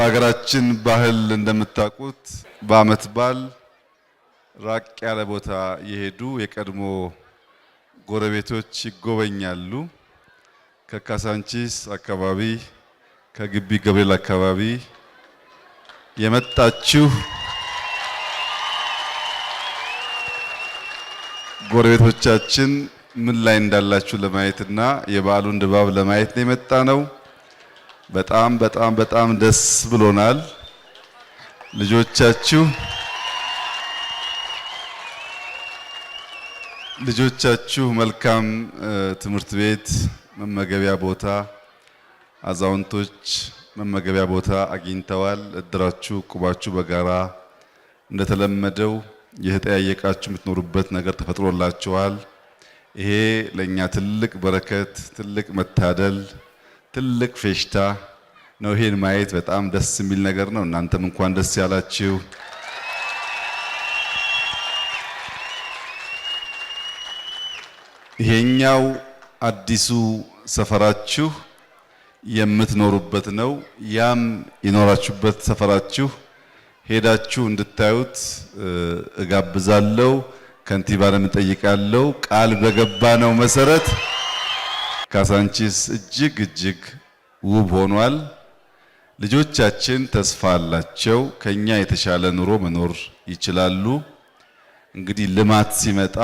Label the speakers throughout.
Speaker 1: በሀገራችን ባህል እንደምታውቁት በዓመት በዓል ራቅ ያለ ቦታ የሄዱ የቀድሞ ጎረቤቶች ይጎበኛሉ። ከካሳንቺስ አካባቢ ከግቢ ገብርኤል አካባቢ የመጣችሁ ጎረቤቶቻችን ምን ላይ እንዳላችሁ ለማየትና የበዓሉን ድባብ ለማየት ነው የመጣ ነው። በጣም ደስ ብሎናል። ልጆቻችሁ መልካም ትምህርት ቤት፣ መመገቢያ ቦታ፣ አዛውንቶች መመገቢያ ቦታ አግኝተዋል። እድራችሁ ቁባችሁ በጋራ እንደተለመደው የተጠያየቃችሁ የምትኖሩበት ነገር ተፈጥሮላችኋል። ይሄ ለኛ ትልቅ በረከት፣ ትልቅ መታደል፣ ትልቅ ፌሽታ ነው። ይሄን ማየት በጣም ደስ የሚል ነገር ነው። እናንተም እንኳን ደስ ያላችሁ። ይሄኛው አዲሱ ሰፈራችሁ የምትኖሩበት ነው። ያም የኖራችሁበት ሰፈራችሁ ሄዳችሁ እንድታዩት እጋብዛለሁ። ከንቲባንም እጠይቃለሁ። ቃል በገባነው መሰረት ካሳንቺስ እጅግ ውብ ሆኗል። ልጆቻችን ተስፋ አላቸው። ከኛ የተሻለ ኑሮ መኖር ይችላሉ። እንግዲህ ልማት ሲመጣ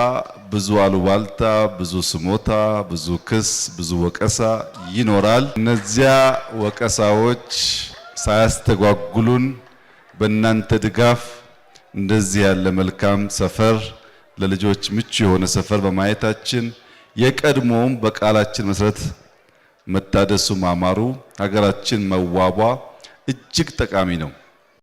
Speaker 1: ብዙ አሉባልታ፣ ብዙ ስሞታ፣ ብዙ ክስ፣ ብዙ ወቀሳ ይኖራል። እነዚያ ወቀሳዎች ሳያስተጓጉሉን በእናንተ ድጋፍ እንደዚህ ያለ መልካም ሰፈር፣ ለልጆች ምቹ የሆነ ሰፈር በማየታችን የቀድሞውም በቃላችን መሰረት መታደሱ ማማሩ ሀገራችን መዋቧ እጅግ ጠቃሚ ነው።